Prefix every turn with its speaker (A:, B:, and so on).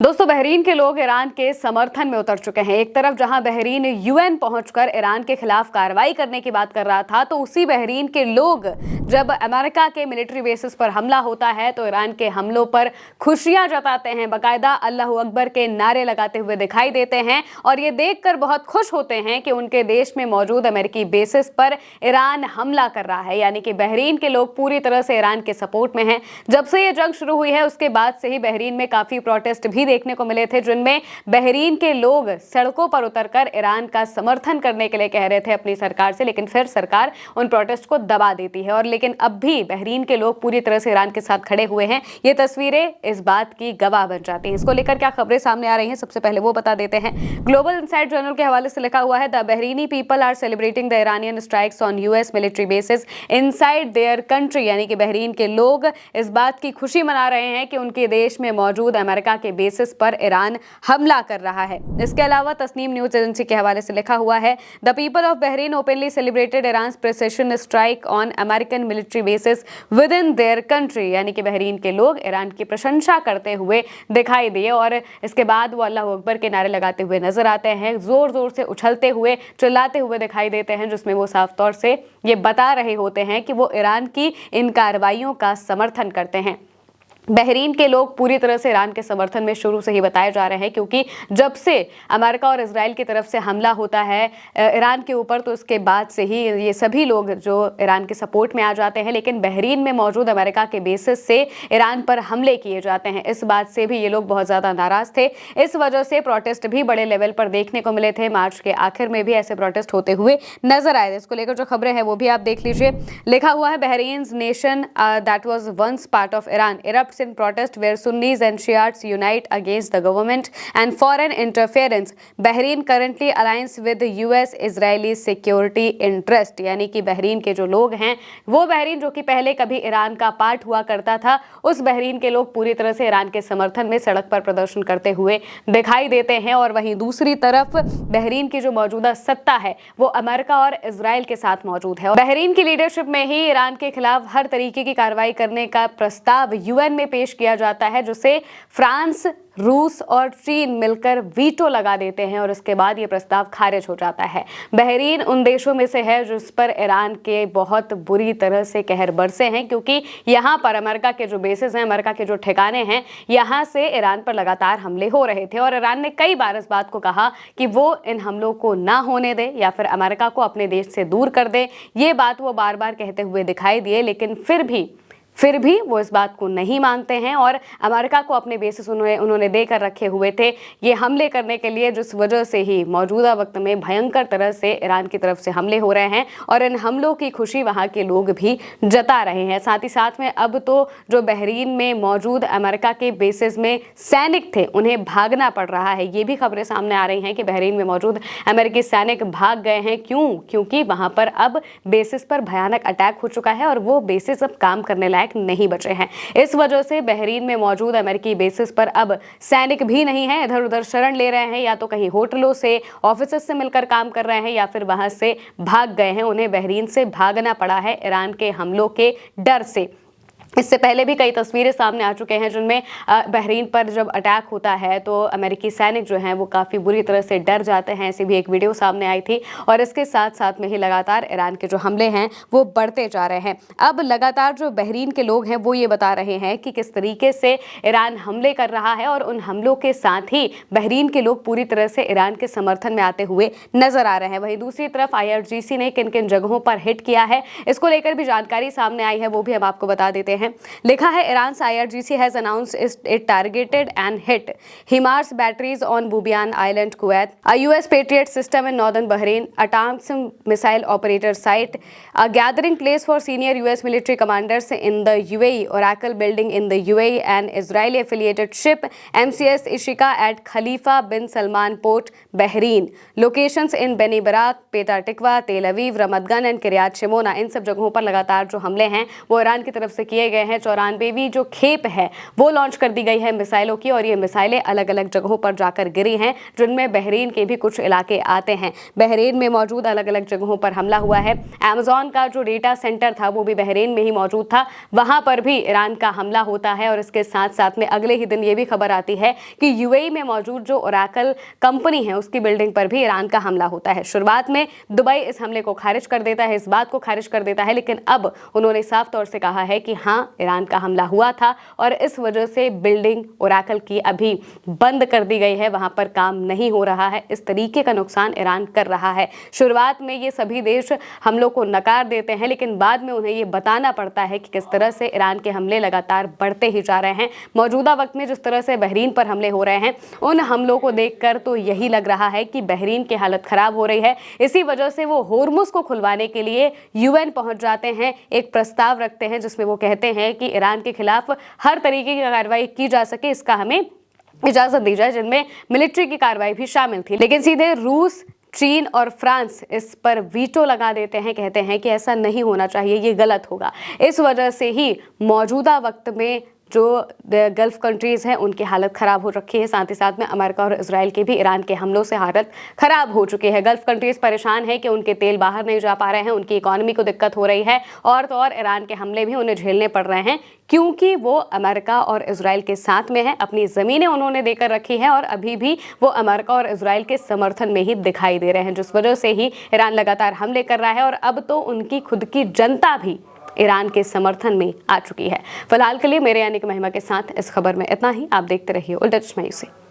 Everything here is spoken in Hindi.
A: दोस्तों, बहरीन के लोग ईरान के समर्थन में उतर चुके हैं। एक तरफ जहां बहरीन यूएन पहुंचकर ईरान के खिलाफ कार्रवाई करने की बात कर रहा था, तो उसी बहरीन के लोग जब अमेरिका के मिलिट्री बेसिस पर हमला होता है तो ईरान के हमलों पर खुशियां जताते हैं, बाकायदा अल्लाहू अकबर के नारे लगाते हुए दिखाई देते हैं और ये देखकर बहुत खुश होते हैं कि उनके देश में मौजूद अमेरिकी बेसिस पर ईरान हमला कर रहा है। यानी कि बहरीन के लोग पूरी तरह से ईरान के सपोर्ट में हैं। जब से ये जंग शुरू हुई है उसके बाद से ही बहरीन में काफी प्रोटेस्ट भी देखने को मिले थे, जिनमें बहरीन के लोग सड़कों पर उतरकर ईरान का समर्थन करने के लिए कह रहे थे अपनी सरकार से, लेकिन फिर सरकार उन प्रोटेस्ट को दबा देती है। और लेकिन अब भी बहरीन के लोग पूरी तरह से ईरान के साथ खड़े हुए हैं। ये तस्वीरें इस बात की गवाह बन जाती हैं। इसको लेकर क्या खबरें सामने आ रही हैं, सबसे पहले वो बता देते हैं। ग्लोबल इनसाइड जर्नल के हवाले से लिखा हुआ है, the Bahraini people are celebrating the Iranian strikes on US military bases inside their country. यानी कि बहरीन के लोग इस बात की खुशी मना रहे हैं कि उनके देश में मौजूद अमेरिका के बेसिस पर ईरान हमला कर रहा है। इसके अलावा तस्नीम न्यूज एजेंसी के हवाले से लिखा हुआ है, the people of Bahrain openly celebrated Iran's precision strike on American military bases with in their country. यानी कि बहरीन के लोग ईरान की प्रशंसा करते हुए दिखाई दिए और इसके बाद वो अल्लाह अकबर के नारे लगाते हुए नजर आते हैं, जोर जोर से उछलते हुए चिल्लाते हुए दिखाई देते हैं, जिसमें वो साफ तौर से ये बता रहे होते हैं कि वो ईरान की इन कार्रवाइयों का समर्थन करते हैं। बहरीन के लोग पूरी तरह से ईरान के समर्थन में शुरू से ही बताए जा रहे हैं, क्योंकि जब से अमेरिका और इजराइल की तरफ से हमला होता है ईरान के ऊपर, तो उसके बाद से ही ये सभी लोग जो ईरान के सपोर्ट में आ जाते हैं। लेकिन बहरीन में मौजूद अमेरिका के बेसिस से ईरान पर हमले किए जाते हैं। इस बात से भी ये लोग बहुत ज़्यादा नाराज़ थे। इस वजह से प्रोटेस्ट भी बड़े लेवल पर देखने को मिले थे। मार्च के आखिर में भी ऐसे प्रोटेस्ट होते हुए नजर आए थे। इसको लेकर जो खबरें हैं वो भी आप देख लीजिए। लिखा हुआ है, Bahrain nation that was once part of Iran erupts in protest where Sunnis and Shiites unite against the government and foreign interference. Bahrain currently aligns with the US Israeli security interest. यानी कि बहरीन के जो लोग हैं, वो बहरीन जो कि पहले कभी ईरान का पार्ट हुआ करता था, उस बहरीन के लोग पूरी तरह से ईरान के समर्थन में सड़क पर प्रदर्शन करते हुए दिखाई देते हैं। और वहीं दूसरी तरफ बहरीन की जो मौजूदा सत्ता है वो अमेरिका और इजराइल के साथ मौजूद है। बहरीन की लीडरशिप में ही ईरान के खिलाफ हर तरीके की कार्रवाई करने का प्रस्ताव यूएन में पेश किया जाता है, जिसे फ्रांस, रूस और चीन मिलकर वीटो लगा देते हैं और उसके बाद ये प्रस्ताव खारिज हो जाता है। बहरीन उन देशों में से है जिस पर ईरान के बहुत बुरी तरह से कहर बरसे हैं, क्योंकि यहाँ पर अमेरिका के जो बेसिस हैं, अमेरिका के जो ठिकाने हैं, यहाँ से ईरान पर लगातार हमले हो रहे थे और ईरान ने कई बार इस बात को कहा कि वो इन हमलों को ना होने दे या फिर अमेरिका को अपने देश से दूर कर दे। ये बात वो बार बार कहते हुए दिखाई दिए, लेकिन फिर भी वो इस बात को नहीं मानते हैं और अमेरिका को अपने बेसिस उन्होंने देकर रखे हुए थे ये हमले करने के लिए, जिस वजह से ही मौजूदा वक्त में भयंकर तरह से ईरान की तरफ से हमले हो रहे हैं और इन हमलों की खुशी वहाँ के लोग भी जता रहे हैं। साथ ही साथ में अब तो जो बहरीन में मौजूद अमेरिका के बेसिस में सैनिक थे, उन्हें भागना पड़ रहा है। ये भी खबरें सामने आ रही हैं कि बहरीन में मौजूद अमेरिकी सैनिक भाग गए हैं। क्योंकि वहाँ पर अब बेसिस पर भयानक अटैक हो चुका है और वो बेसिस अब काम करने लायक नहीं बचे हैं। इस वजह से बहरीन में मौजूद अमेरिकी बेसिस पर अब सैनिक भी नहीं है, इधर उधर शरण ले रहे हैं, या तो कहीं होटलों से, ऑफिस से मिलकर काम कर रहे हैं या फिर वहां से भाग गए हैं। उन्हें बहरीन से भागना पड़ा है ईरान के हमलों के डर से। इससे पहले भी कई तस्वीरें सामने आ चुके हैं जिनमें बहरीन पर जब अटैक होता है तो अमेरिकी सैनिक जो हैं वो काफ़ी बुरी तरह से डर जाते हैं। ऐसी भी एक वीडियो सामने आई थी और इसके साथ साथ में ही लगातार ईरान के जो हमले हैं वो बढ़ते जा रहे हैं। अब लगातार जो बहरीन के लोग हैं वो ये बता रहे हैं कि किस तरीके से ईरान हमले कर रहा है और उन हमलों के साथ ही बहरीन के लोग पूरी तरह से ईरान के समर्थन में आते हुए नजर आ रहे हैं। वहीं दूसरी तरफ IRGC ने किन किन जगहों पर हिट किया है, इसको लेकर भी जानकारी सामने आई है, वो भी हम आपको बता देते हैं। लिखा है, Iran's IRGC has announced it targeted and hit HIMARS batteries on Bubiyan Island, Kuwait, a US Patriot system in northern Bahrain, a TAMS missile operator site, a gathering place for senior US military commanders in the UAE, Oracle building in the UAE, and Israeli affiliated ship MCS Ishika at Khalifa bin Salman Port, Bahrain. Locations in Beni Barak, Petah Tikva, Tel Aviv, Ramat Gan and Kiryat Shimona। इन सब जगहों पर लगातार जो हमले हैं वो ईरान की तरफ से किए किए गए हैं। 94वीं जो खेप है वो लॉन्च कर दी गई है मिसाइलों की, और ये मिसाइलें अलग अलग जगहों पर जाकर गिरी हैं, जिनमें बहरीन के भी कुछ इलाके आते हैं। बहरीन में मौजूद अलग अलग जगहों पर हमला हुआ है। अमेज़न का जो डेटा सेंटर था वो भी बहरीन में ही मौजूद था, वहां पर भी ईरान का हमला होता है। और इसके साथ साथ में अगले ही दिन ये भी खबर आती है कि यूएई में मौजूद जो ओरेकल कंपनी है उसकी बिल्डिंग पर भी ईरान का हमला होता है। शुरुआत में दुबई इस हमले को खारिज कर देता है, इस बात को खारिज कर देता है, लेकिन अब उन्होंने साफ तौर से कहा है कि हाँ, ईरान का हमला हुआ था और इस वजह से बिल्डिंग ओरेकल की अभी बंद कर दी गई है, वहां पर काम नहीं हो रहा है। इस तरीके का नुकसान ईरान कर रहा है। शुरुआत में ये सभी देश हमलों को नकार देते हैं, लेकिन बाद में उन्हें ये बताना पड़ता है कि किस तरह से ईरान के हमले लगातार बढ़ते ही जा रहे हैं। मौजूदा वक्त में जिस तरह से बहरीन पर हमले हो रहे हैं, उन हमलों को देखकर तो यही लग रहा है कि बहरीन की हालत खराब हो रही है। इसी वजह से वो होर्मुज को खुलवाने के लिए यूएन पहुंच जाते हैं, एक प्रस्ताव रखते हैं जिसमें वो कहते हैं कि ईरान के खिलाफ हर तरीके की कार्रवाई की जा सके, इसका हमें इजाजत दी जाए, जिनमें मिलिट्री की कार्रवाई भी शामिल थी। लेकिन सीधे रूस, चीन और फ्रांस इस पर वीटो लगा देते हैं, कहते हैं कि ऐसा नहीं होना चाहिए, ये गलत होगा। इस वजह से ही मौजूदा वक्त में जो गल्फ कंट्रीज़ हैं उनकी हालत ख़राब हो रखी है। साथ ही साथ में अमेरिका और इजराइल की भी ईरान के हमलों से हालत ख़राब हो चुकी है। गल्फ कंट्रीज़ परेशान है कि उनके तेल बाहर नहीं जा पा रहे हैं, उनकी इकॉनमी को दिक्कत हो रही है, और तो और ईरान के हमले भी उन्हें झेलने पड़ रहे हैं, क्योंकि वो अमेरिका और इजराइल के साथ में है। अपनी ज़मीनें उन्होंने देकर रखी हैं और अभी भी वो अमेरिका और इजराइल के समर्थन में ही दिखाई दे रहे हैं, जिस वजह से ही ईरान लगातार हमले कर रहा है। और अब तो उनकी खुद की जनता भी ईरान के समर्थन में आ चुकी है। फिलहाल के लिए मेरे यानी कि महिमा के साथ इस खबर में इतना ही। आप देखते रहिए उल्टा चश्मा न्यूज़।